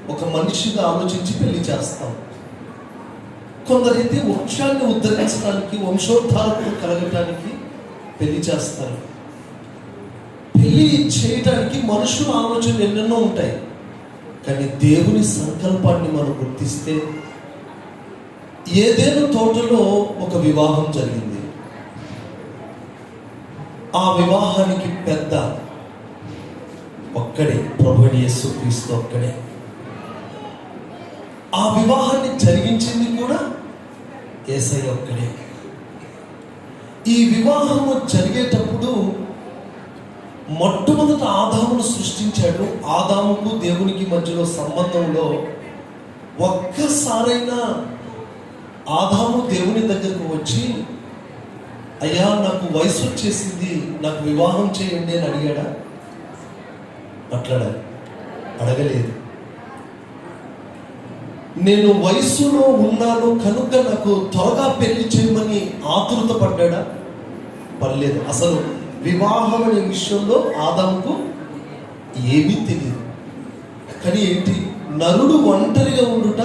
ఒక మనిషిగా ఆలోచించి పెళ్లి చేస్తాం. కొందరైతే వంశాన్ని ఉద్ధరించడానికి, వంశోద్ధారకులు కలగటానికి పెళ్లి చేస్తారు. పెళ్లి చేయటానికి మనుషుల ఆలోచనలు ఎన్నెన్నో ఉంటాయి. కానీ దేవుని సంకల్పాన్ని మనం గుర్తిస్తే, ఏదేను తోటలో ఒక వివాహం జరిగింది. ఆ వివాహానికి పెద్ద ఒక్కడే, ప్రభువైన యేసుక్రీస్తు ఒక్కడే. ఆ వివాహాన్ని జరిగించింది కూడా యేసయ్య ఒక్కడే. ఈ వివాహము జరిగేటప్పుడు మొట్టమొదట ఆదామును సృష్టించాడు. ఆదాముకు దేవునికి మధ్యలో సంబంధంలో ఒక్కసారైనా ఆదాము దేవుని దగ్గరకు వచ్చి, అయ్యా నాకు వయసు వచ్చేసింది, నాకు వివాహం చేయండి అని అడిగాడా? అడగలేదు. నేను వయసులో ఉన్నాను కనుక నాకు త్వరగా పెళ్లి చేయమని ఆతృత పడ్డాడా? పడలేదు. అసలు వివాహం అనే విషయంలో ఆదాముకు ఏమీ తెలియదు. కానీ ఏంటి, నరుడు ఒంటరిగా ఉండుట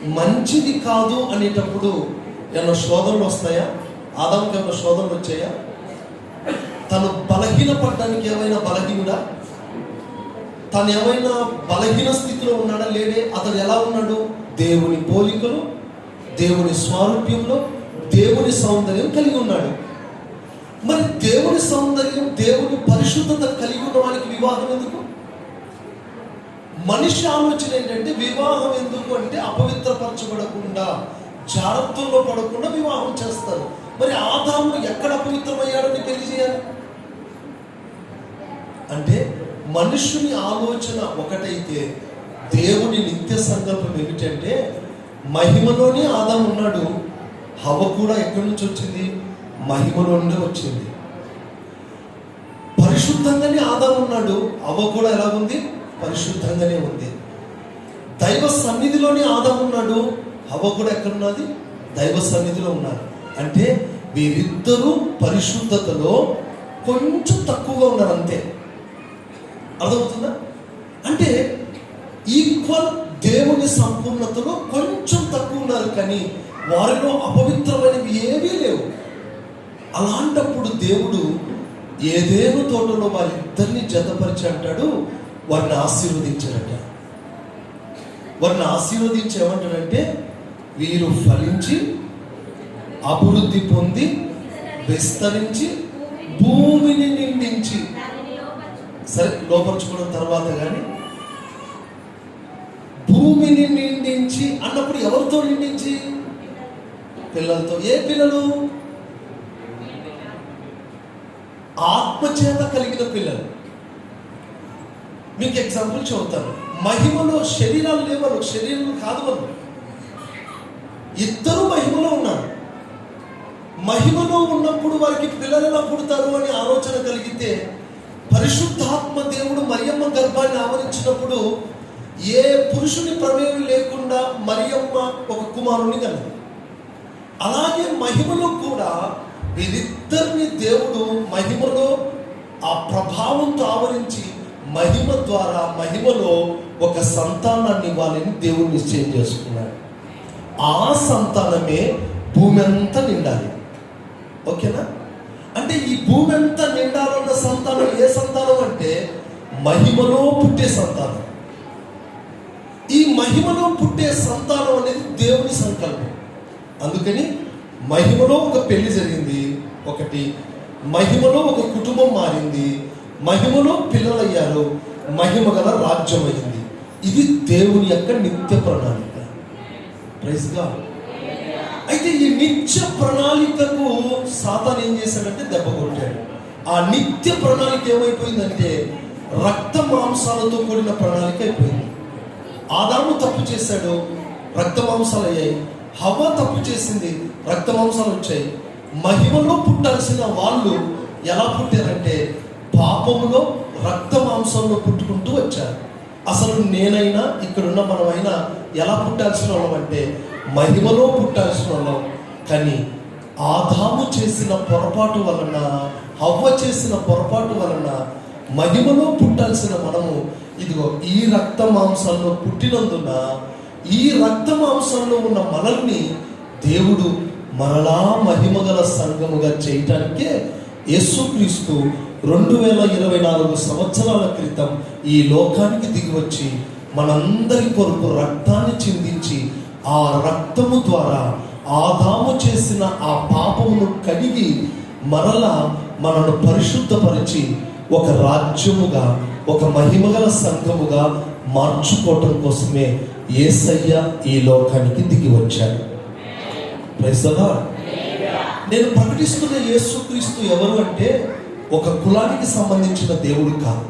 మంచిది కాదు అనేటప్పుడు ఏమైనా శోధనలు వస్తాయా? ఆదాముకి ఏమైనా శోధనలు వచ్చాయా? తను బలహీనపడడానికి ఏమైనా బలహీనుడా? తను ఏమైనా బలహీన స్థితిలో ఉన్నాడా? లేడే. అతడు ఎలా ఉన్నాడు? దేవుని పోలికలు, దేవుని స్వారూప్యంలో, దేవుని సౌందర్యం కలిగి ఉన్నాడు. మరి దేవుని సౌందర్యం, దేవుని పరిశుద్ధత కలిగి ఉన్న వానికి వివాహం ఎందుకు? మనిషి ఆలోచన ఏంటంటే, వివాహం ఎందుకు అంటే అపవిత్రపరచబడకుండా, జాగ్రత్తల్లో పడకుండా వివాహం చేస్తారు. మరి ఆదాము ఎక్కడ అపవిత్రమయ్యాడని పెళ్లి చేయాలి అంటే, మనుషుని ఆలోచన ఒకటైతే దేవుని నిత్య సంకల్పం ఏమిటంటే, మహిమలోనే ఆదాము ఉన్నాడు. హవ్వ కూడా ఎక్కడి నుంచి వచ్చింది? మహిమలో నుండే వచ్చింది. పరిశుద్ధంగానే ఆదాము ఉన్నాడు. హవ్వ కూడా ఎలా ఉంది? పరిశుద్ధంగానే ఉంది. దైవ సన్నిధిలోనే ఆదాము ఉన్నాడు. హవ్వ కూడా ఎక్కడున్నది? దైవ సన్నిధిలో ఉన్నారు. అంటే వీరిద్దరూ పరిశుద్ధతలో కొంచెం తక్కువగా ఉన్నారు, అంతే. అర్థమవుతుందా? అంటే ఈక్వల్ దేవుని సంపూర్ణతలో కొంచెం తక్కువ ఉన్నారు, కానీ వారిలో అపవిత్రమైనవి ఏవీ లేవు. అలాంటప్పుడు దేవుడు ఏదేను తోటలో వారిద్దరిని జతపరిచి అంటాడు, వారిని ఆశీర్వదించారట. వారిని ఆశీర్వదించి ఏమంటాడంటే, వీరు ఫలించి అభివృద్ధి పొంది విస్తరించి భూమిని నిండించి, సరే లోపరుచుకోవడం తర్వాత కానీ, భూమిని నిండించి అన్నప్పుడు ఎవరితో నిండించి? పిల్లలతో. ఏ పిల్లలు? ఆత్మచేత కలిగిన పిల్లలు. మీకు ఎగ్జాంపుల్ చెబుతాను. మహిమలో శరీరాలు లేవరు, శరీరం కాదు వాళ్ళు. ఇద్దరు మహిమలో ఉన్నారు. మహిమలో ఉన్నప్పుడు వారికి పిల్లలు ఎలా పుడతారు అని ఆలోచన కలిగితే, పరిశుద్ధాత్మ దేవుడు మరియమ్మ గర్భాన్ని ఆవరించినప్పుడు ఏ పురుషుని ప్రమేయం లేకుండా మరియమ్మ ఒక కుమారుని కలదు. అలాగే మహిమలో కూడా వీరిద్దరిని దేవుడు మహిమలో ఆ ప్రభావంతో ఆవరించి, మహిమ ద్వారా మహిమలో ఒక సంతానాన్ని ఇవ్వాలని దేవుడు నిశ్చయం చేసుకున్నాడు. ఆ సంతానమే భూమి అంతా నిండాలి. ఓకేనా? అంటే ఈ భూమి అంతా నిండాలన్న సంతానం ఏ సంతానం అంటే, మహిమలో పుట్టే సంతానం. ఈ మహిమలో పుట్టే సంతానం అనేది దేవుని సంకల్పం. అందుకని మహిమలో ఒక పెళ్లి జరిగింది, ఒకటి మహిమలో ఒక కుటుంబం మారింది, మహిమలో పిల్లలయ్యారు, మహిమ గల రాజ్యం అయింది. ఇది దేవుని యొక్క నిత్య ప్రణాళిక. Praise God. అయితే ఈ నిత్య ప్రణాళికకు సాతాను ఏం చేశాడంటే దెబ్బ కొట్టాడు. ఆ నిత్య ప్రణాళిక ఏమైపోయిందంటే రక్త మాంసాలతో కూడిన ప్రణాళిక అయిపోయింది. ఆదాము తప్పు చేశాడు, రక్త మాంసాలు అయ్యాయి. హవ్వ తప్పు చేసింది, రక్త మాంసాలు వచ్చాయి. మహిమలో పుట్టాల్సిన వాళ్ళు ఎలా పుట్టారంటే పాపములో రక్త మాంసంలో పుట్టుకుంటూ వచ్చారు. అసలు నేనైనా ఇక్కడున్న మనమైనా ఎలా పుట్టాల్సిన వాళ్ళం అంటే మహిమలో పుట్టాల్సిన వాళ్ళం. కానీ ఆదాము చేసిన పొరపాటు వలన, హవ్వ చేసిన పొరపాటు వలన మహిమలో పుట్టాల్సిన మనము ఇదిగో ఈ రక్త మాంసాల్లో పుట్టినందున ఈ రక్త మాంసంలో ఉన్న మనల్ని దేవుడు మరలా మహిమగల సంఘముగా చేయటానికే యేసుక్రీస్తు 2024 సంవత్సరాల క్రితం ఈ లోకానికి దిగివచ్చి మనందరి కొరకు రక్తాన్ని చిందించి ఆ రక్తము ద్వారా ఆదాము చేసిన ఆ పాపమును కడిగి మరలా మనను పరిశుద్ధపరిచి ఒక రాజ్యముగా, ఒక మహిమగల సంఘముగా మార్చుకోవటం కోసమే యేసయ్య ఈ లోకానికి దిగి వచ్చాడు. Praise the Lord. నేను ప్రకటిస్తున్న యేసుక్రీస్తు ఎవరు అంటే ఒక కులానికి సంబంధించిన దేవుడు కాదు.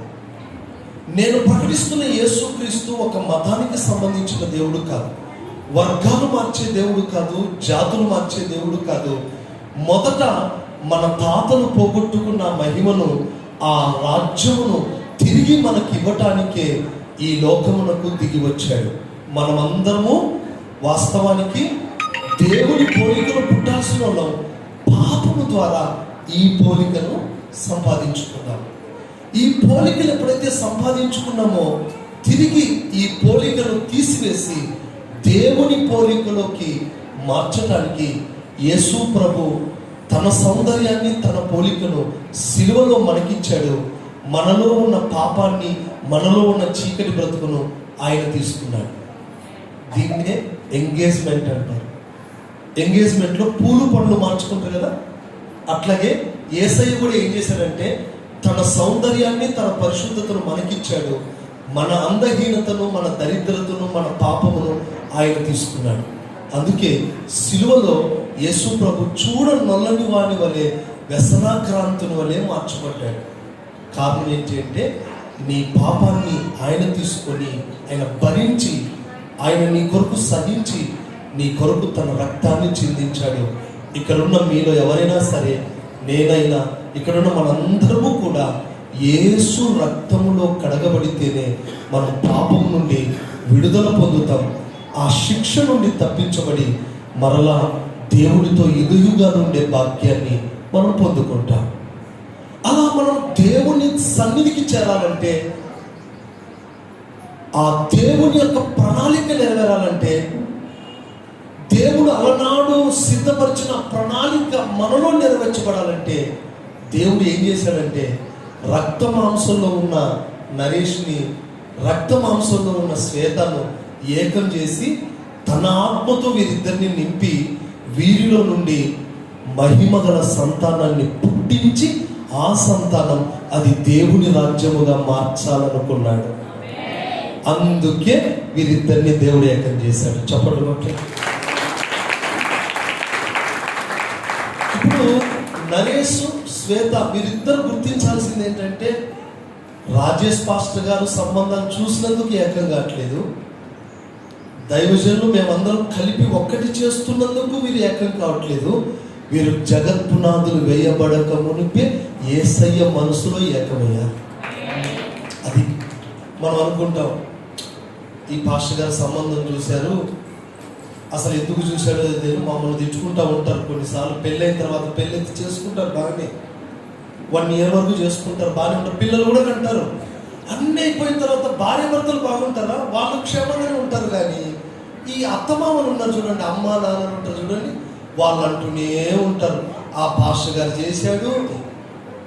నేను ప్రకటిస్తున్న యేసుక్రీస్తు ఒక మతానికి సంబంధించిన దేవుడు కాదు. వర్గాలు మార్చే దేవుడు కాదు, జాతులు మార్చే దేవుడు కాదు. మొదట మన తాతలు పోగొట్టుకున్న మహిమను, ఆ రాజ్యమును తిరిగి మనకి ఇవ్వటానికే ఈ లోకమునకు దిగి వచ్చాడు. మనమందరము వాస్తవానికి దేవుని పోలికను పుట్టాల్సిన వాళ్ళం. పాపము ద్వారా ఈ పోలికను సంపాదించుకున్నాం. ఈ పోలికలు ఎప్పుడైతే సంపాదించుకున్నామో తిరిగి ఈ పోలికను తీసివేసి దేవుని పోలికలోకి మార్చడానికి యేసు ప్రభు తన సౌందర్యాన్ని, తన పోలికను సిలువలో మనకిచ్చాడు. మనలో ఉన్న పాపాన్ని, మనలో ఉన్న చీకటి బ్రతుకును ఆయన తీసుకున్నాడు. దీన్నే ఎంగేజ్మెంట్ అంటారు. ఎంగేజ్మెంట్లో పూలు పండ్లు మార్చుకుంటారు కదా, అట్లాగే యేసయ్య కూడా ఏం చేశాడంటే తన సౌందర్యాన్ని, తన పరిశుద్ధతను మనకిచ్చాడు. మన అందహీనతను, మన దరిద్రతను, మన పాపమును ఆయన తీసుకున్నాడు. అందుకే సిలువలో యేసు ప్రభు నొల్లని వాని వలె, వ్యసనాక్రాంతుని వలె మార్చబడ్డాడు. కారణం ఏంటి అంటే నీ పాపాన్ని ఆయన తీసుకొని, ఆయన భరించి, ఆయన నీ కొరకు సహించి, నీ కొరకు తన రక్తాన్ని చిందించాడు. ఇక్కడున్న మీలో ఎవరైనా సరే, నేనైనా, ఇక్కడున్న మనందరము కూడా యేసు రక్తములో కడగబడితేనే మనం పాపం నుండి విడుదల పొందుతాం. ఆ శిక్ష నుండి తప్పించబడి మరలా దేవుడితో ఎదుగుగా ఉండే భాగ్యాన్ని మనం పొందుకుంటాం. అలా మనం దేవుని సన్నిధికి చేరాలంటే, ఆ దేవుని యొక్క ప్రణాళిక నెరవేరాలంటే, దేవుడు అలనాడు సిద్ధపరిచిన ప్రణాళిక మనలో నెరవేర్చబడాలంటే దేవుడు ఏం చేశాడంటే రక్త మాంసంలో ఉన్న నరేష్ని, రక్త మాంసంలో ఉన్న శ్వేతను ఏకం చేసి తన ఆత్మతో వీరిద్దరిని నింపి వీరిలో నుండి మహిమగల సంతానాన్ని పుట్టించి ఆ సంతానం అది దేవుని రాజ్యముగా మార్చాలనుకున్నాడు. అందుకే వీరిద్దరిని దేవుడు ఏకం చేశాడు. చెప్పండి బట్టి. ఇప్పుడు నరేష్, శ్వేత వీరిద్దరు గుర్తించాల్సింది ఏంటంటే రాజేష్ పాస్టర్ గారు సంబంధాలు చూసినందుకు ఏకం కావట్లేదు, దైవజనులు మేమందరం కలిపి ఒక్కటి చేస్తున్నందుకు వీరు ఏకం కావట్లేదు. వీరు జగత్పునాదులు వేయబడక మునిపే యేసయ్య మనసులో ఏకమయ్యారు. అది మనం అనుకుంటాం, ఈ పాస్టర్ గారు సంబంధం చూశారు, అసలు ఎందుకు చూశాడో తెలియదు, మమ్మల్ని తిట్టుకుంటూ ఉంటారు. కొన్నిసార్లు పెళ్ళైన తర్వాత పెళ్ళెత్తి చేసుకుంటారు బాగానే, 1 year వరకు చేసుకుంటారు, బాగానే ఉంటారు, పిల్లలు కూడా కంటారు. అన్నీ అయిపోయిన తర్వాత భార్య భర్తలు బాగుంటారా? వాళ్ళు క్షేమంగానే ఉంటారు. కానీ ఈ అత్తమామలు ఉన్నారు చూడండి, అమ్మ నాన్నలు ఉంటారు చూడండి, వాళ్ళు అంటూనే ఉంటారు ఆ పాస్టర్ గారు చేశాడు.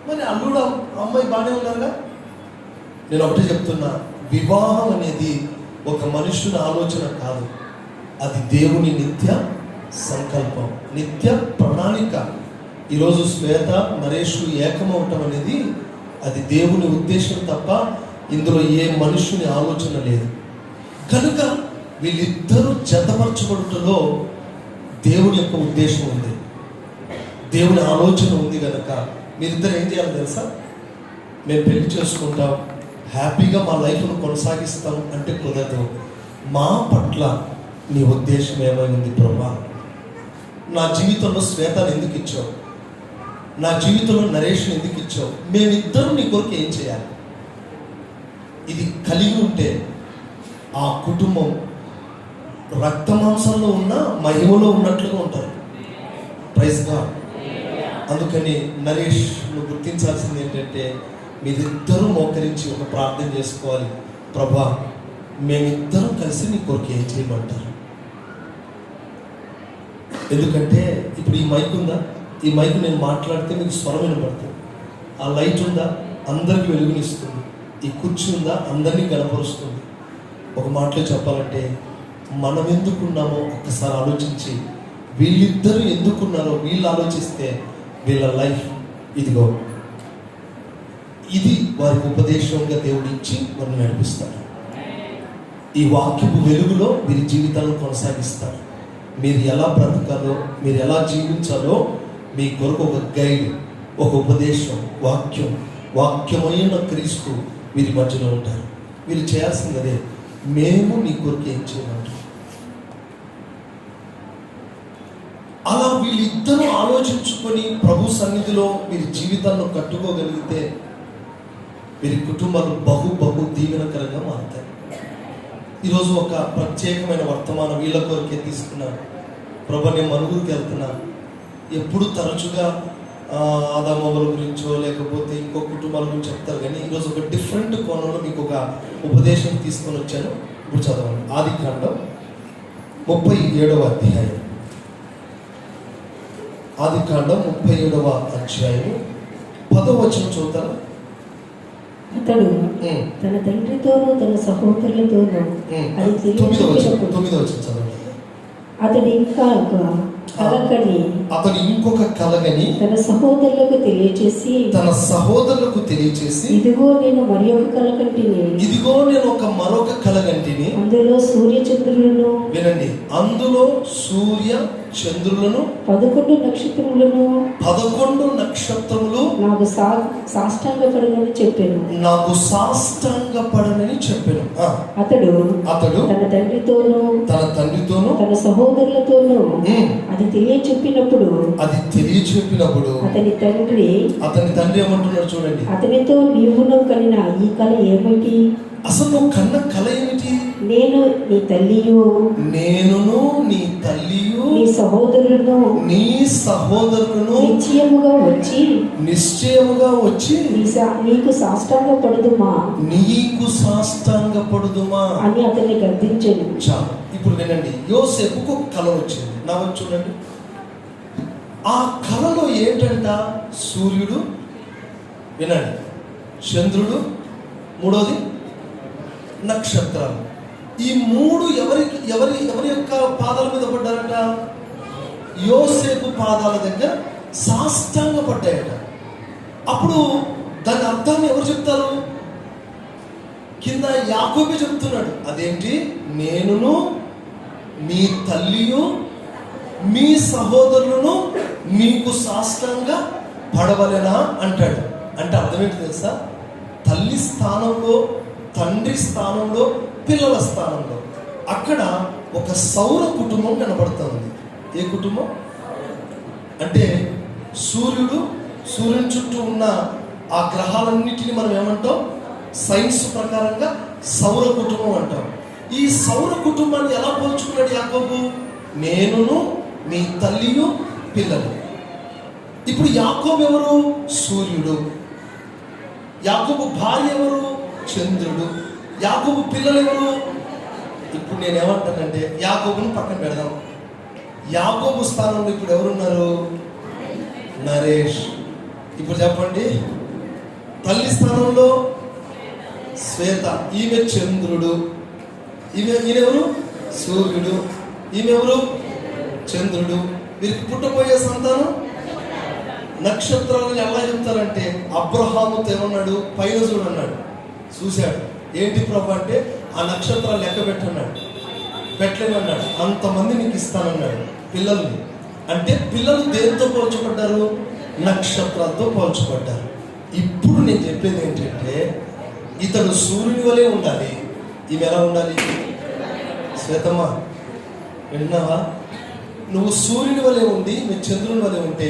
మరి అల్లుడు అమ్మాయి బాగానే ఉన్నారుగా. నేను ఒకటి చెప్తున్నా, వివాహం అనేది ఒక మనుషుని ఆలోచన కాదు, అది దేవుని నిత్య సంకల్పం, నిత్య ప్రణాళిక. ఈరోజు శ్వేత, నరేష్ ఏకమవటం అనేది అది దేవుని ఉద్దేశం తప్ప ఇందులో ఏ మనుషుని ఆలోచన లేదు. కనుక వీళ్ళిద్దరూ జతపరచబడుటలో దేవుని యొక్క ఉద్దేశం ఉంది, దేవుని ఆలోచన ఉంది. కనుక మీరిద్దరు ఏం చేయాలి తెలుసా? మేము పెళ్లి చేసుకుంటాం, హ్యాపీగా మా లైఫ్ను కొనసాగిస్తాం అంటే కుదరదు. మా పట్ల నీ ఉద్దేశం ఏమైంది ప్రభా? నా జీవితంలో శ్వేతను ఎందుకు ఇచ్చావు? నా జీవితంలో నరేష్ని ఎందుకు ఇచ్చావు? మేమిద్దరూ నీ కొరకు ఏం చేయాలి? ఇది కలిగి ఉంటే ఆ కుటుంబం రక్త మాంసంలో ఉన్న మహిమలో ఉన్నట్లుగా ఉంటారు. Praise God. అందుకని నరేష్ నువ్వు గుర్తించాల్సింది ఏంటంటే మీరిద్దరూ మోకరించి ఒక ప్రార్థన చేసుకోవాలి. ప్రభా, మేమిద్దరం కలిసి నీ కొరకు ఏం చేయమంటారు? ఎందుకంటే ఇప్పుడు ఈ మైక్ ఉందా, ఈ మైక్ నేను మాట్లాడితే మీకు స్వరం వినపడుతుంది. ఆ లైట్ ఉందా, అందరికి వెలుగునిస్తుంది. ఈ కుర్చీ ఉందా, అందరినీ కనపరుస్తుంది. ఒక మాటలో చెప్పాలంటే మనం ఎందుకున్నామో ఒక్కసారి ఆలోచించి, వీళ్ళిద్దరూ ఎందుకున్నారో వీళ్ళు ఆలోచిస్తే వీళ్ళ లైఫ్ ఇదిగో ఇది వారికి ఉపదేశంగా దేవుడు ఇచ్చి వారిని నడిపిస్తారు. ఈ వాక్యపు వెలుగులో వీరి జీవితాలను కొనసాగిస్తారు. మీరు ఎలా బ్రతకాలో, మీరు ఎలా జీవించాలో మీ కొరకు ఒక గైడ్, ఒక ఉపదేశం, వాక్యమైన క్రీస్తు వీరి మధ్యలో ఉంటారు. వీరు చేయాల్సింది అదే, మేము నీ కొరకు ఏం చేయమంటారు. అలా వీళ్ళిద్దరూ ఆలోచించుకొని ప్రభు సన్నిధిలో వీరి జీవితాలను కట్టుకోగలిగితే వీరి కుటుంబాలు బహు దీవెనకరంగా మారుతాయి. ఈరోజు ఒక ప్రత్యేకమైన వర్తమానం వీళ్ళ కొరకే తీసుకున్నాను. ప్రభు, నేను మనుగురికి వెళ్తున్నాను. ఎప్పుడు తరచుగా ఆదామవ్వల గురించో లేకపోతే ఇంకో కుటుంబాల గురించి చెప్తారు, కానీ ఈరోజు ఒక డిఫరెంట్ కోణంలో మీకు ఒక ఉపదేశం తీసుకొని వచ్చాను. ఇప్పుడు చదవండి. ఆదికాండం 37వ అధ్యాయం. ఆదికాండం 37వ అధ్యాయం 10వ వచనం చూద్దాం. అతడు తన తండ్రితోనూ తన సహోదరులతోనూ అది అతడు ఇంకొక కలగని తన సహోదరులకు తెలియచేసి ఇదిగో నేను ఒక మరొక కలగంటిని అందులో సూర్య చంద్రులను, వినండి, అందులో సూర్య చంద్రులను 11 నక్షత్రములను నాకు సాష్టాంగపడనని చెప్పాను. అతడు తన తండ్రితోనూ తన సహోదరులతోనూ అది తెలియచెప్పినప్పుడు అతని తండ్రి ఏమంటున్నాడు చూడండి. అతనితో నీవును కనిన ఈ కల ఏమిటి? అసలు నువ్వు కన్న కల ఏమిటి? నేను నీ తల్లియు నీ సహోదరులను నిశ్చయముగా వచ్చి నీకు సాష్టాంగపడుదుమా అని అతన్ని గద్దించాడు. చాలు. ఇప్పుడు వినండి, యోసేపుకు ఒక కల వచ్చింది. నాకు చూడండి, ఆ కలలో ఏంటంట? సూర్యుడు, వినండి, చంద్రుడు, మూడోది నక్షత్రాలు. ఈ మూడు ఎవరి యొక్క పాదాల మీద పడ్డారట? యోసేపు పాదాల దగ్గర సాష్టాంగ పడ్డాయట. అప్పుడు దాని అర్థాన్ని ఎవరు చెప్తారు? కింద యాకోబే చెప్తున్నాడు. అదేంటి? నేనును మీ తల్లియు మీ సహోదరులను మీకు సాష్టాంగ పడవలెనా అంటాడు. అంటే అర్థమేంటి తెలుసా? తల్లి స్థానంలో, తండ్రి స్థానంలో, పిల్లల స్థానంలో అక్కడ ఒక సౌర కుటుంబం కనబడుతుంది. ఏ కుటుంబం అంటే సూర్యుని చుట్టూ ఉన్న ఆ గ్రహాలన్నిటిని మనం ఏమంటాం? సైన్స్ ప్రకారంగా సౌర కుటుంబం అంటాం. ఈ సౌర కుటుంబాన్ని ఎలా పోల్చుకున్నాడు యాకోబు? నేనును మీ తల్లియు పిల్లలు. ఇప్పుడు యాకోబు ఎవరు? సూర్యుడు. యాకోబు భార్య ఎవరు? చంద్రుడు. యాకోబు పిల్లలు ఎవరు? ఇప్పుడు నేను ఏమంటానంటే యాకోబుని పక్కన పెడదాం. యాకోబు స్థానంలో ఇప్పుడు ఎవరున్నారు? నరేష్. ఇప్పుడు చెప్పండి, తల్లి స్థానంలో శ్వేత. ఈమె చంద్రుడు. ఈయనెవరు? సూర్యుడు. ఈమె ఎవరు? చంద్రుడు. వీరికి పుట్టబోయే సంతానం నక్షత్రాలను ఎలా చెప్తారంటే, అబ్రహాముతో ఏమన్నాడు? పైన చూడన్నాడు. చూశాడు. ఏంటి ప్రభు అంటే, ఆ నక్షత్రాలు లెక్క పెట్టన్నాడు. పెట్టలేనన్నాడు. అంతమంది నీకు ఇస్తానన్నాడు పిల్లల్ని. అంటే పిల్లలు దేంతో పోల్చబడ్డారు? నక్షత్రాలతో పోల్చబడ్డారు. ఇప్పుడు నేను చెప్పేది ఏంటంటే, ఇతడు సూర్యుని వలె ఉండాలి. ఈమె ఎలా ఉండాలి? శ్వేతమ్మ, విన్నావా? నువ్వు సూర్యుని వలె ఉండి మీ చంద్రుని వలె ఉంటే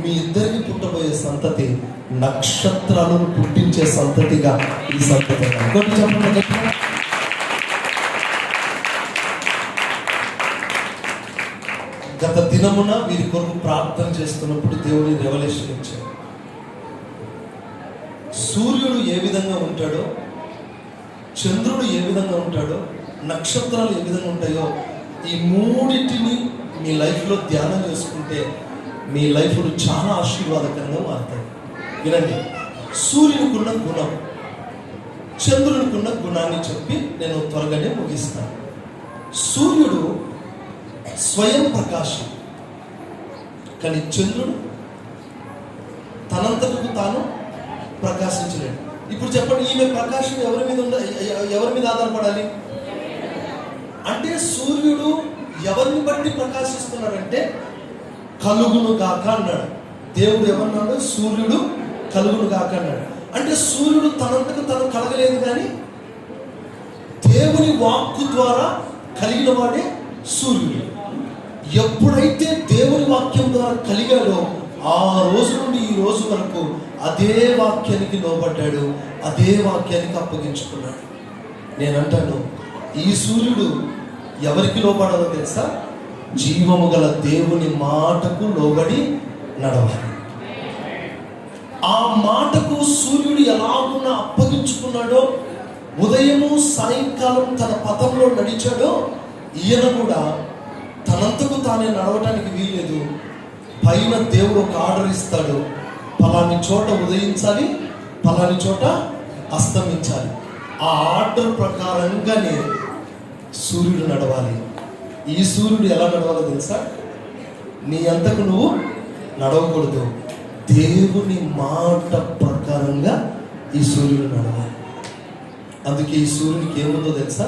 మీ ఇద్దరికి పుట్టబోయే సంతతి నక్షత్రాలను పుట్టించే సంతతిగా ఈ సంతతి. గత దినమున వీరి కొరకు ప్రార్థన చేస్తున్నప్పుడు దేవుని రెవల్యూషన్ ఇచ్చాడు. సూర్యుడు ఏ విధంగా ఉంటాడో, చంద్రుడు ఏ విధంగా ఉంటాడో, నక్షత్రాలు ఏ విధంగా ఉంటాయో, ఈ మూడింటిని మీ లైఫ్లో ధ్యానం చేసుకుంటే మీ లైఫ్లు చాలా ఆశీర్వాదకరంగా మారుతాయి. వినండి, సూర్యునికున్న గుణం, చంద్రునికున్న గుణాన్ని చెప్పి నేను త్వరగానే ముగిస్తాను. సూర్యుడు స్వయం ప్రకాశం, కానీ చంద్రుడు తనంతటకు తాను ప్రకాశించలేడు. ఇప్పుడు చెప్పండి, ఈమె ప్రకాశం ఎవరి మీద ఆధారపడాలి? అంటే సూర్యుడు ఎవరిని బట్టి ప్రకాశిస్తున్నాడంటే కలుగును గాక అన్నాడు దేవుడు. ఏమన్నాడు? సూర్యుడు కలుగును గాక అన్నాడు. అంటే సూర్యుడు తనంతకు తను కలగలేదు, కానీ దేవుని వాక్కు ద్వారా కలిగిన వాడే సూర్యుడు. ఎప్పుడైతే దేవుని వాక్యం ద్వారా కలిగాడో ఆ రోజు నుండి ఈ రోజు వరకు అదే వాక్యానికి లోబడ్డాడు, అదే వాక్యానికి అప్పగించుకున్నాడు. నేనంటాను, ఈ సూర్యుడు ఎవరికి లోబడాలో తెలుసా? జీవము గల దేవుని మాటకు లోబడి నడవాలి. ఆ మాటకు సూర్యుడు ఎలాగున్నా అప్పగించుకున్నాడో, ఉదయము సాయంకాలం తన పథంలో నడిచాడో, ఈయన కూడా తనంతకు తానే నడవటానికి వీల్లేదు. పైన దేవుడు ఒక ఆర్డర్ ఇస్తాడు, పలాని చోట ఉదయించాలి, పలాని చోట అస్తమించాలి. ఆ ఆర్డర్ ప్రకారంగానే సూర్యుడు నడవాలి. ఈ సూర్యుడు ఎలా నడవాలో తెలుసా? నీ అంతకు నువ్వు నడవకూడదు, దేవుని మాట ప్రకారంగా ఈ సూర్యుడు నడవాలి. అందుకే ఈ సూర్యుడికి ఏముందో తెలుసా?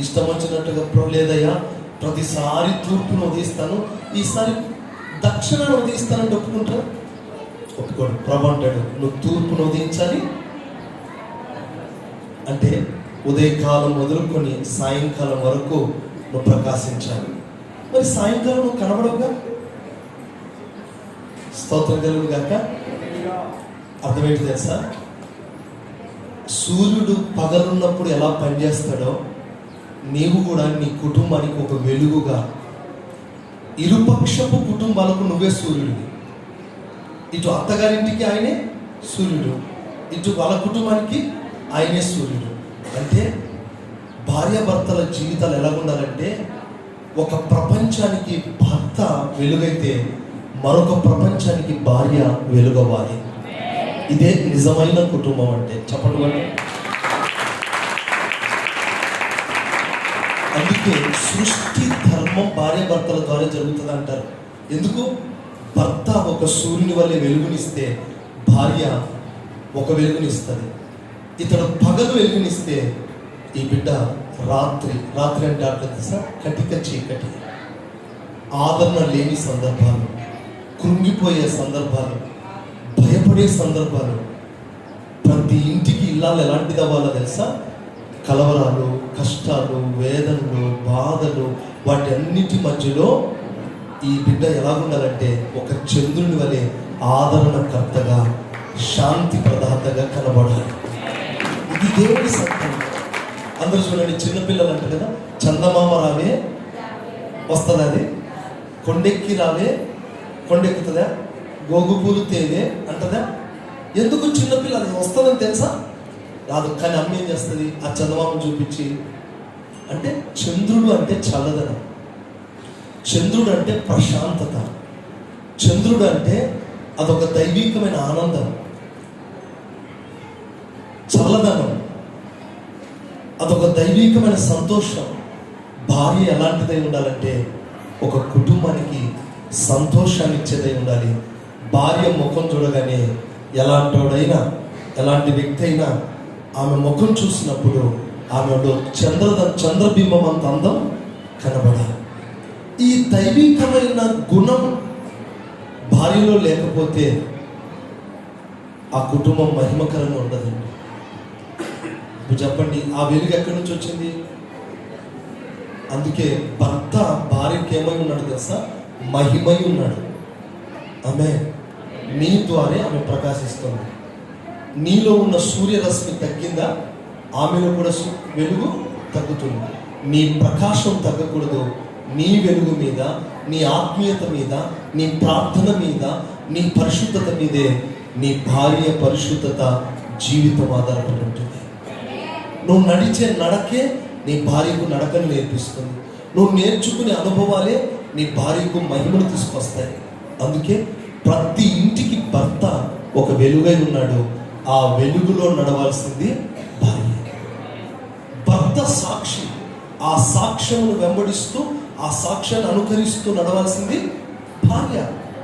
ఇష్టం వచ్చినట్టుగా లేదయ్యా, ప్రతిసారి తూర్పును ఉదయిస్తాను, ఈసారి దక్షిణాన్ని ఉదయిస్తానని ఒప్పుకుంటారు? ఒప్పుకోడు. ప్రభు అంటాడు, నువ్వు తూర్పును ఉదయించాలి అంటే ఉదయకాలం మొదలుకొని సాయంకాలం వరకు నువ్వు ప్రకాశించాలి. మరి సాయంకాలం నువ్వు కనబడవుగా? స్తోత్రం కలుగు గాక. అర్థమేంటి తెలుసా? సూర్యుడు పగలున్నప్పుడు ఎలా పనిచేస్తాడో నీవు కూడా నీ కుటుంబానికి ఒక వెలుగుగా, ఇరుపక్షపు కుటుంబాలకు నువ్వే సూర్యుడివి. ఇటు అత్తగారింటికి ఆయనే సూర్యుడు, ఇటు వాళ్ళ కుటుంబానికి ఆయనే సూర్యుడు. అంటే భార్యాభర్తల జీవితాలు ఎలా ఉండాలంటే, ఒక ప్రపంచానికి భర్త వెలుగైతే మరొక ప్రపంచానికి భార్య వెలుగవ్వాలి. ఇదే నిజమైన కుటుంబం అంటే. చెప్పండి. అందుకే సృష్టి ధర్మం భార్యాభర్తల ద్వారా జరుగుతుంది అంటారు. ఎందుకు? భర్త ఒక సూర్యుని వల్లే వెలుగునిస్తే భార్య ఒక వెలుగునిస్తుంది. ఇతడు పగలు వెలుగునిస్తే ఈ బిడ్డ రాత్రి అంటే అట్లా తెలుసా? కటిక చీకటి, ఆదరణ లేని సందర్భాలు, కృంగిపోయే సందర్భాలు, భయపడే సందర్భాలు. ప్రతి ఇంటికి ఇల్లాలు ఎలాంటిది అవ్వాలో తెలుసా? కలవరాలు, కష్టాలు, వేదనలు, బాధలు, వాటి అన్నిటి మధ్యలో ఈ బిడ్డ ఎలా ఉండాలంటే ఒక చంద్రుని వలె ఆదరణకర్తగా, శాంతి ప్రదాతగా కనబడాలి. ఇది దేవుడి సత్యం. అందరూ చూడండి, చిన్నపిల్లలు అంటారు కదా, చందమామ రావే వస్తుంది, అది కొండెక్కి రావే కొండెక్కుతుందా, గోగు పూలు తేవే అంటదా? ఎందుకు? చిన్నపిల్ల అది వస్తుందని తెలుసా? రాదు. కానీ అమ్మ ఏం చేస్తుంది? ఆ చందమామను చూపించి, అంటే చంద్రుడు అంటే చల్లదనం, చంద్రుడు అంటే ప్రశాంతత, చంద్రుడు అంటే అదొక దైవికమైన ఆనందం, చల్లదనం, అదొక దైవికమైన సంతోషం. భార్య ఎలాంటిదై ఉండాలంటే ఒక కుటుంబానికి సంతోషాన్ని ఇచ్చేదై ఉండాలి. భార్య ముఖం చూడగానే ఎలాంటోడైనా, ఎలాంటి వ్యక్తి అయినా ఆమె ముఖం చూసినప్పుడు ఆమెలో చంద్రబింబం అంత అందం కనబడాలి. ఈ దైవికమైన గుణం భార్యలో లేకపోతే ఆ కుటుంబం మహిమకరంగా ఉండదండి. ఇప్పుడు చెప్పండి, ఆ వెలుగు ఎక్కడి నుంచి వచ్చింది? అందుకే భర్త భార్యకి ఏమై ఉన్నాడు తెలుసా? మహిమై ఉన్నాడు. ఆమె నీ ద్వారా ఆమె ప్రకాశిస్తుంది. నీలో ఉన్న సూర్యరశ్మి తగ్గిందా, ఆమెలో కూడా వెలుగు తగ్గుతుంది. నీ ప్రకాశం తగ్గకూడదు. నీ వెలుగు మీద, నీ ఆత్మీయత మీద, నీ ప్రార్థన మీద, నీ పరిశుద్ధత మీదే నీ భార్య పరిశుద్ధత, జీవితం ఆధారపడి ఉంటుంది. నువ్వు నడిచే నడకే నీ భార్యకు నడకని నేర్పిస్తుంది. నువ్వు నేర్చుకునే అనుభవాలే నీ భార్యకు మహిమను తీసుకొస్తాయి. అందుకే ప్రతి ఇంటికి భర్త ఒక వెలుగై ఉన్నాడు. ఆ వెలుగులో నడవాల్సింది భార్య. భర్త సాక్షి. ఆ సాక్ష్యమును వెంబడిస్తూ ఆ సాక్ష్యాన్ని అనుకరిస్తూ నడవాల్సింది భార్య.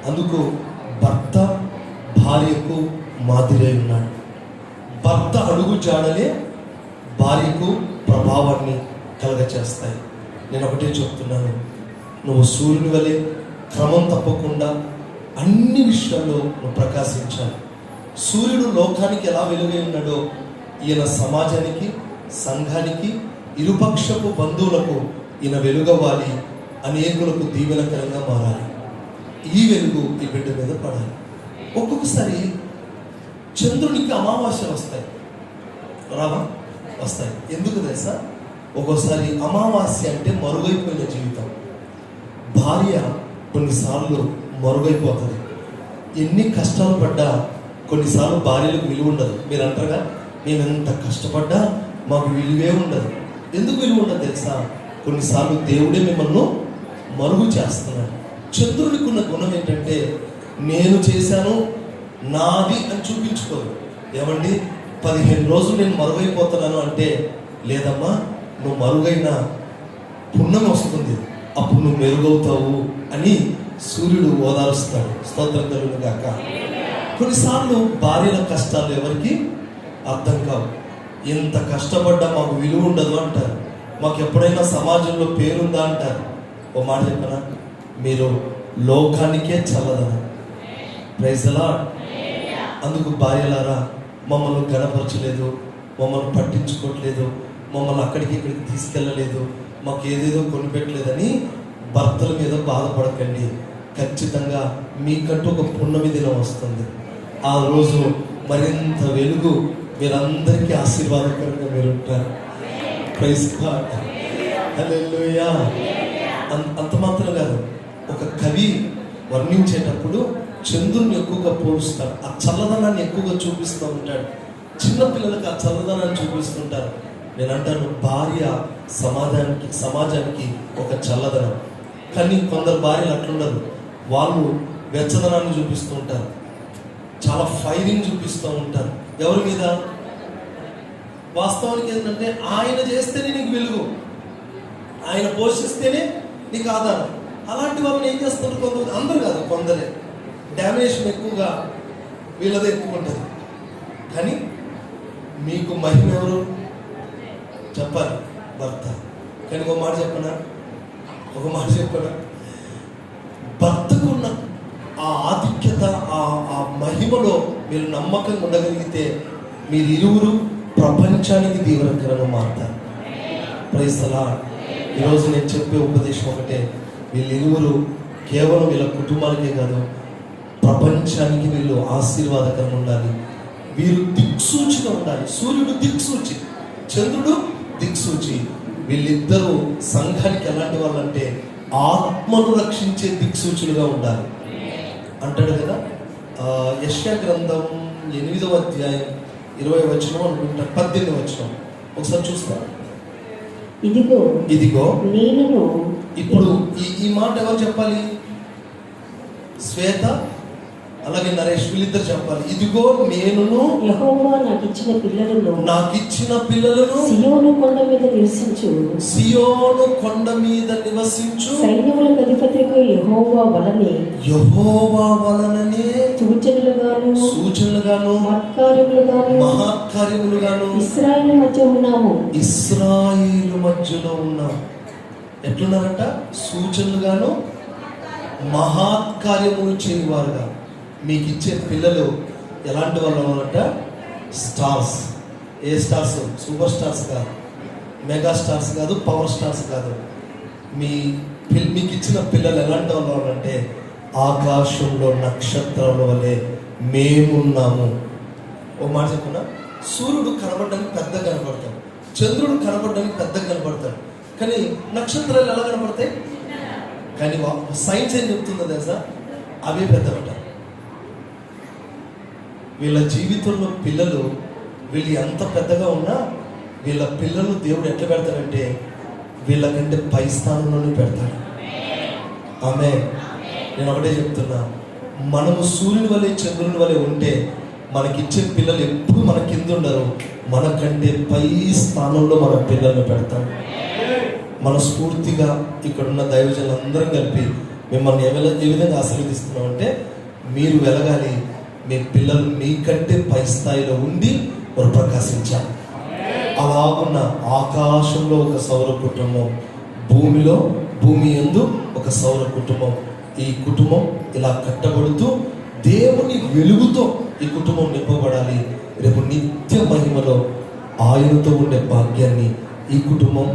అందుకు భర్త భార్యకు మాదిరి ఉన్నాడు. భర్త అడుగు జాడలే భార్యకు ప్రభావాన్ని కలగచేస్తాయి. నేను ఒకటే చెప్తున్నాను, నువ్వు సూర్యుని వలె క్రమం తప్పకుండా అన్ని విషయాల్లో నువ్వు ప్రకాశించాలి. సూర్యుడు లోకానికి ఎలా వెలుగై ఉన్నాడో ఈయన సమాజానికి, సంఘానికి, ఇరుపక్షపు బంధువులకు ఈయన వెలుగవ్వాలి, అనేకులకు దీవెనకరంగా మారాలి. ఈ వెలుగు ఈ బిడ్డ మీద పడాలి. ఒక్కొక్కసారి చంద్రునికి అమావాస్యలు వస్తాయి, రావా? వస్తాయి. ఎందుకు తెలుసా? ఒక్కోసారి అమావాస్య అంటే మరుగైపోయిన జీవితం. భార్య కొన్నిసార్లు మరుగైపోతుంది. ఎన్ని కష్టాలు పడ్డా కొన్నిసార్లు భార్యలకు విలువ ఉండదు. మీరు అంటారుగా, మేము ఎంత కష్టపడ్డా మాకు విలువే ఉండదు. ఎందుకు విలువ ఉండదు తెలుసా? కొన్నిసార్లు దేవుడే మిమ్మల్ని మరుగు చేస్తున్నాడు. చంద్రుడికి ఉన్న గుణం ఏంటంటే, నేను చేశాను నాది అని చూపించుకోదు. ఏమండి 15 రోజులు నేను మరుగైపోతున్నాను అంటే, లేదమ్మా నువ్వు మరుగైనా పుణ్యం వస్తుంది, అప్పుడు నువ్వు మెరుగవుతావు అని సూర్యుడు ఓదారుస్తాడు. స్తోత్రం కలుగును గాక. కొన్నిసార్లు భార్యల కష్టాలు ఎవరికి అర్థం కావు. ఎంత కష్టపడ్డా మాకు విలువ ఉండదు అంటారు. మాకు ఎప్పుడైనా సమాజంలో పేరుందా అంటారు. ఓ మాట చెప్పనా, మీరు లోకానికే చల్లదన. Praise the lord. అందుకు భార్యలారా, మమ్మల్ని గణపరచలేదు, మమ్మల్ని పట్టించుకోవట్లేదు, మమ్మల్ని అక్కడికి ఇక్కడికి తీసుకెళ్ళలేదు, మాకు ఏదేదో కొనిపెట్టలేదని భర్తల మీద బాధపడకండి. ఖచ్చితంగా మీకంటూ ఒక పున్నమి దినం వస్తుంది. ఆ రోజు మరింత వెలుగు మీరందరికీ ఆశీర్వాదకరంగా మీరు ఉంటారు. Praise God. హల్లెలూయా. అంత మాత్రం కాదు, ఒక కవి వర్ణించేటప్పుడు చంద్రుని ఎక్కువగా పోలుస్తాడు. ఆ చల్లదనాన్ని ఎక్కువగా చూపిస్తూ ఉంటాడు. చిన్నపిల్లలకు ఆ చల్లదనాన్ని చూపిస్తుంటారు. నేను అంటాను, భార్య సమాజానికి ఒక చల్లదనం. కానీ కొందరు భార్యలు అట్లుండరు. వాళ్ళు వెచ్చదనాన్ని చూపిస్తూ ఉంటారు, చాలా ఫైరింగ్ చూపిస్తూ ఉంటారు. ఎవరి మీద? వాస్తవానికి ఏంటంటే, ఆయన చేస్తేనే నీకు వెలుగు, ఆయన పోషిస్తేనే నీకు ఆధారం. అలాంటి వాళ్ళని ఏం చేస్తారు? కొందరు, అందరు కాదు, కొందరే. డామినేషన్ ఎక్కువగా వీళ్ళదే ఎక్కువ ఉంటుంది. కానీ మీకు మహిమ ఎవరు చెప్పాలి? భర్త. కానీ ఒక మాట చెప్పనా, భర్తకున్న ఆ ఆధిక్యత, ఆ మహిమలో మీరు నమ్మకంగా ఉండగలిగితే మీరు ఇరువురు ప్రపంచానికి దీవెనకరంగా మారుతారు. Praise the Lord. ఈరోజు నేను చెప్పే ఉపదేశం ఒకటే, వీళ్ళిరువురు కేవలం వీళ్ళ కుటుంబానికే కాదు, ప్రపంచానికి వీళ్ళు ఆశీర్వాదకరంగా ఉండాలి. వీరు దిక్సూచిగా ఉండాలి. సూర్యుడు దిక్సూచి, చంద్రుడు దిక్సూచి. వీళ్ళిద్దరూ సంఘానికి ఎలాంటి వాళ్ళంటే ఆత్మను రక్షించే దిక్సూచులుగా ఉండాలి అంటాడు కదా. యెషయా గ్రంథం 8వ అధ్యాయం 20వ వచనం అనుకుంటా, 18వ వచనం ఒకసారి చూస్తా. ఇదిగో నేను. ఇప్పుడు ఈ మాట ఎవరు చెప్పాలి? శ్వేత అలాగే నరేష్ వీళ్ళిద్దరు చెప్పాలి. ఇదిగో నేనును యెహోవా నాకు ఇచ్చిన పిల్లలను సియోను కొండ మీద నివసించు సైన్యములకు అధిపతిగా యెహోవా వలననే సూచనలుగాను మహత్కార్యములుగాను ఇశ్రాయేలు మధ్యలో ఉన్నాము. ఎట్లున్నారంట? సూచనలుగాను మహత్కార్యములు చేయవారుగా. మీకు ఇచ్చే పిల్లలు ఎలాంటి వాళ్ళు అన్నారంట? స్టార్స్. ఏ స్టార్స్? సూపర్ స్టార్స్ కాదు, మెగా స్టార్స్ కాదు, పవర్ స్టార్స్ కాదు. మీకు ఇచ్చిన పిల్లలు ఎలాంటి వాళ్ళు అంటే ఆకాశంలో నక్షత్రాల వలె మేమున్నాము. ఓ మాట చెప్పున్నా, సూర్యుడు కనబడడానికి పెద్దగా కనబడతాడు, చంద్రుడు కనబడడానికి పెద్దగా కనబడతాడు, కానీ నక్షత్రాలు ఎలా కనబడతాయి? కానీ సైన్స్ ఏం చెప్తుందో తెలుసా? అవే పెద్దవట. వీళ్ళ జీవితంలో పిల్లలు వీళ్ళు ఎంత పెద్దగా ఉన్నా వీళ్ళ పిల్లలు దేవుడు ఎట్లా పెడతాడంటే వీళ్ళకంటే పై స్థానంలోనే పెడతాడు. ఆమె నేను ఒకటే చెప్తున్నా, మనము సూర్యుని వలె చంద్రుని వలె ఉంటే మనకిచ్చే పిల్లలు ఎప్పుడు మన కింద ఉండరు, మనకంటే పై స్థానంలో మన పిల్లల్ని పెడతాం. మనస్ఫూర్తిగా ఇక్కడున్న దైవజనులందరం కలిపి మిమ్మల్ని ఏ విధంగా ఆశీర్వదిస్తున్నామంటే, మీరు వెలగాలి, మీ పిల్లలు మీకంటే పై స్థాయిలో ఉండి వారు ప్రకాశించాలి. అలాగున్న ఆకాశంలో ఒక సౌర కుటుంబం, భూమి యందు ఒక సౌర కుటుంబం. ఈ కుటుంబం ఇలా కట్టబడుతూ దేవుని వెలుగుతో ఈ కుటుంబం నింపబడాలి. రేపు నిత్య మహిమలో ఆయనతో ఉండే భాగ్యాన్ని ఈ కుటుంబం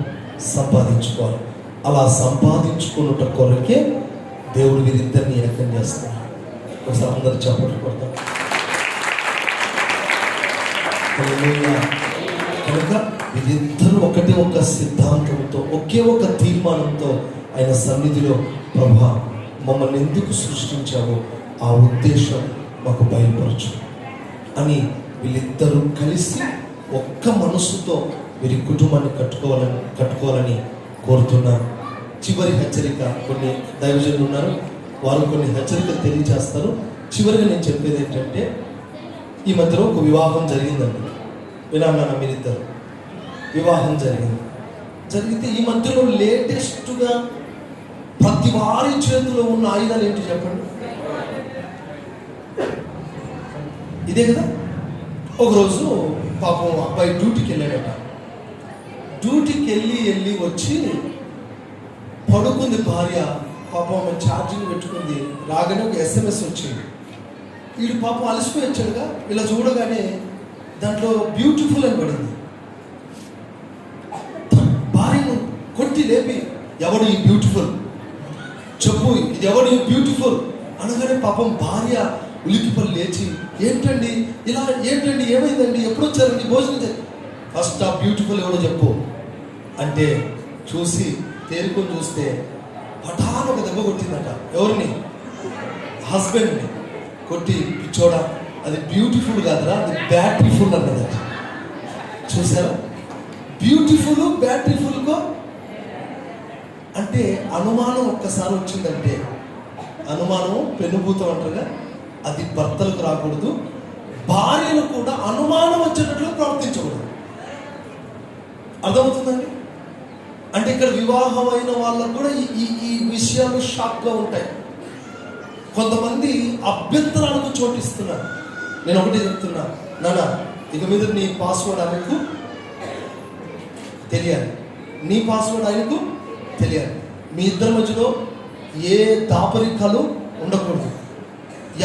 సంపాదించుకోవాలి. అలా సంపాదించుకున్నట కొరకే దేవుడు వీరిద్దరిని ఏకం చేస్తాడు. ఒకసారి అందరూ చప్పట్లు కొడతాం. కనుక వీరిద్దరూ ఒకటే ఒక సిద్ధాంతంతో, ఒకే ఒక తీర్మానంతో ఆయన సన్నిధిలో, ప్రభా మమ్మల్ని ఎందుకు సృష్టించావో ఆ ఉద్దేశం మాకు బయలుపరచు అని వీళ్ళిద్దరూ కలిసి ఒక్క మనస్సుతో వీరి కుటుంబాన్ని కట్టుకోవాలని కోరుతున్నాను. చివరి హెచ్చరిక, కొన్ని దైవజనులు ఉన్నారు, వారు కొన్ని హెచ్చరికలు తెలియజేస్తారు. చివరిగా నేను చెప్పేది ఏంటంటే, ఈ మధ్యలో ఒక వివాహం జరిగిందండి. వినాలన్నా మీరిద్దరు వివాహం జరిగితే ఈ మధ్యలో లేటెస్ట్గా ప్రతి వారి చేతిలో ఉన్న ఆయుధాలు ఏంటి చెప్పండి? ఇదే కదా. ఒకరోజు పాపం అబ్బాయి డ్యూటీకి వెళ్ళాడట. డ్యూటీకి వెళ్ళి వచ్చి పడుకుంది భార్య. పాపం ఆమె ఛార్జింగ్ పెట్టుకుంది. రాగానే ఒక SMS వచ్చింది. వీడు పాపం అలసిపోయి వచ్చాడుగా, ఇలా చూడగానే దాంట్లో బ్యూటిఫుల్ అని పడింది. భార్యను కొట్టి లేపి, ఎవడు ఈ బ్యూటిఫుల్ చెప్పు, ఇది ఎవడు ఈ బ్యూటిఫుల్ అనగానే పాపం భార్య ఉలికిపల్లి లేచి, ఏంటండి ఇలా, ఏంటండి ఏమైందండి, ఎప్పుడు వచ్చారండి, భోజనం ఫస్ట్ ఆ బ్యూటిఫుల్ ఎవడో చెప్పు అంటే చూసి తేరుకొని చూస్తే హఠాన్ ఒక దెబ్బ కొట్టిందట. ఎవరిని? హస్బెండ్ని కొట్టి, పిచ్చోడా అది బ్యూటిఫుల్ కాదురా, అది బ్యాటరీఫుల్ అన్నదట. చూసారా? బ్యూటిఫుల్ బ్యాటరీఫుల్కో అంటే అనుమానం ఒక్కసారి వచ్చిందంటే, అనుమానం పెనుభూతం అంటారుగా, అది భర్తలకు రాకూడదు. భార్యలు కూడా అనుమానం వచ్చేటట్లు ప్రవర్తించకూడదు. అర్థమవుతుందండి? అంటే ఇక్కడ వివాహం అయిన వాళ్ళకు కూడా ఈ విషయాలు షాక్గా ఉంటాయి. కొంతమంది అభ్యంతరాలకు చోటిస్తున్నారు. నేను ఒకటి చెప్తున్నా, నాన్న ఇక మీద నీ పాస్వర్డ్ ఆయనకు తెలియాలి, నీ పాస్వర్డ్ ఆయనకు తెలియాలి. మీ ఇద్దరి మధ్యలో ఏ దాపరికాలు ఉండకూడదు,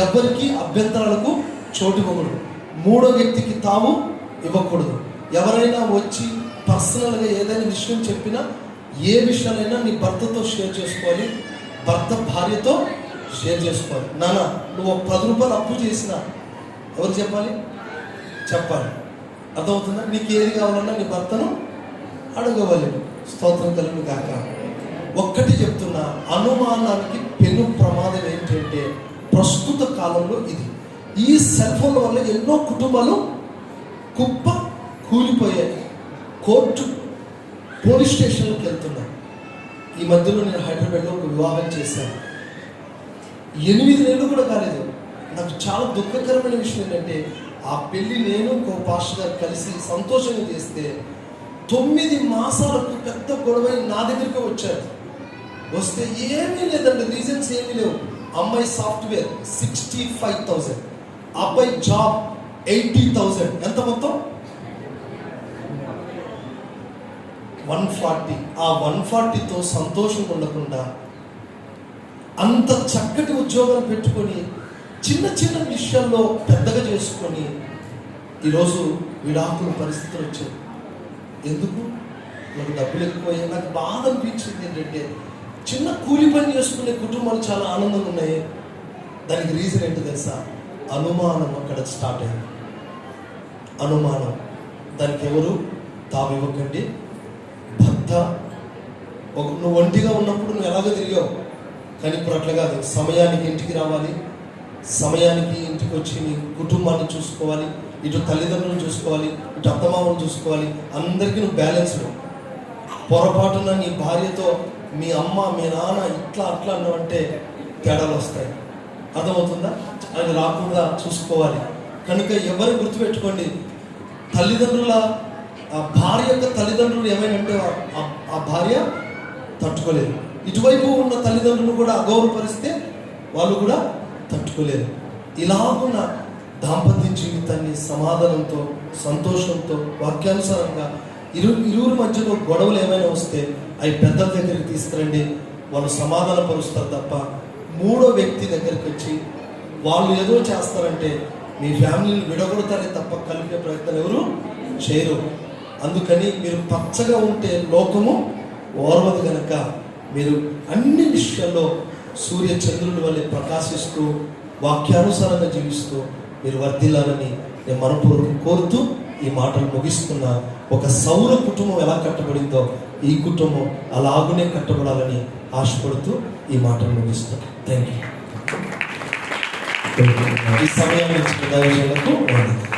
ఎవరికి అభ్యంతరాలకు చోటు ఇవ్వకూడదు, మూడో వ్యక్తికి తావు ఇవ్వకూడదు. ఎవరైనా వచ్చి పర్సనల్గా ఏదైనా విషయం చెప్పినా, ఏ విషయాలైనా నీ భర్తతో షేర్ చేసుకోవాలి, భర్త భార్యతో షేర్ చేసుకోవాలి. నాన్న నువ్వు 10 రూపాయలు అప్పు చేసినా ఎవరు చెప్పాలి? చెప్పాలి. అర్థమవుతుందా? నీకు ఏది కావాలన్నా నీ భర్తను అడగవలేదు. స్తోత్రం కలుగును గాక. ఒక్కటి చెప్తున్నా, అనుమానానికి పెను ప్రమాదం ఏంటంటే ప్రస్తుత కాలంలో ఇది, ఈ సెల్ ఫోన్ల వల్ల ఎన్నో కుటుంబాలు కుప్ప కూలిపోయాయి. కోర్టు పోలీస్ స్టేషన్లకు వెళ్తున్నాయి. ఈ మధ్యలో నేను హైదరాబాద్లో ఒక వివాహం చేశాను. 8 నెలలు కూడా కాలేదు. నాకు చాలా దుఃఖకరమైన విషయం ఏంటంటే, ఆ పెళ్లి నేను ఇంకో పాస్టర్ గారు కలిసి సంతోషంగా చేస్తే 9 మాసాలకు పెద్ద గొడవ నా దగ్గరికి వచ్చారు. వస్తే ఏమీ లేదండి, రీజన్స్ ఏమీ లేవు. అమ్మాయి సాఫ్ట్వేర్ 65,000, అబ్బాయి జాబ్ 80,000. ఎంత మొత్తం? 140. ఆ 140తో సంతోషం ఉండకుండా అంత చక్కటి ఉద్యోగాలు పెట్టుకొని చిన్న చిన్న విషయాల్లో పెద్దగా చేసుకొని ఈరోజు విడాకుల పరిస్థితులు వచ్చాయి. ఎందుకు? నాకు డబ్బులు ఎక్కువయ్యాయి. నాకు బాధ అనిపించింది ఏంటంటే, చిన్న కూలి పని చేసుకునే కుటుంబాలు చాలా ఆనందంగా ఉన్నాయి. దానికి రీజన్ ఏంటో తెలుసా? అనుమానం అక్కడ స్టార్ట్ అయింది. అనుమానం. దానికి ఎవరు తావివ్వకండి. భర్త నువ్వు ఒంటిగా ఉన్నప్పుడు నువ్వు ఎలాగో తిరిగావు, కానీ ఇప్పుడు అట్లా కాదు. సమయానికి ఇంటికి రావాలి, సమయానికి ఇంటికి వచ్చి నీ కుటుంబాన్ని చూసుకోవాలి, ఇటు తల్లిదండ్రులను చూసుకోవాలి, ఇటు అత్తమామను చూసుకోవాలి, అందరికీ నువ్వు బ్యాలెన్స్డ్. పొరపాటున నీ భార్యతో మీ అమ్మ మీ నాన్న ఇట్లా అట్లా అన్నావంటే తేడాలు వస్తాయి. అర్థమవుతుందా? అది రాకుండా చూసుకోవాలి. కనుక ఎవరు గుర్తుపెట్టుకోండి, తల్లిదండ్రుల భార్య యొక్క తల్లిదండ్రులు ఏమైనంటే ఆ భార్య తట్టుకోలేరు. ఇటువైపు ఉన్న తల్లిదండ్రులు కూడా అగౌరవపరిస్తే వాళ్ళు కూడా తట్టుకోలేరు. ఇలాగున్న దాంపత్య జీవితాన్ని సమాధానంతో, సంతోషంతో, వాక్యానుసారంగా ఇరువురి మధ్యలో గొడవలు ఏమైనా వస్తే అవి పెద్దల దగ్గరికి తీసుకురండి, వాళ్ళు సమాధానపరుస్తారు తప్ప మూడో వ్యక్తి దగ్గరికి వచ్చి వాళ్ళు ఏదో చేస్తారంటే మీ ఫ్యామిలీని విడగొడతారే తప్ప కలిపే ప్రయత్నం ఎవరు చేయరు. అందుకని మీరు పచ్చగా ఉంటే లోకము ఓర్వదు గనక మీరు అన్ని విషయాల్లో సూర్య చంద్రుల వల్లే ప్రకాశిస్తూ వాక్యానుసారంగా జీవిస్తూ మీరు వర్ధిల్లాలని నేను మనపూర్వకంగా కోరుతూ ఈ మాటలు ముగిస్తున్నా. ఒక సౌర కుటుంబం ఎలా కట్టబడిందో ఈ కుటుంబం అలాగునే కట్టబడాలని ఆశపడుతూ ఈ మాటలు ముగిస్తాను. Thank you. ఈ సమయాన్ని ఇచ్చిన దైవజనులకు వందనాలు.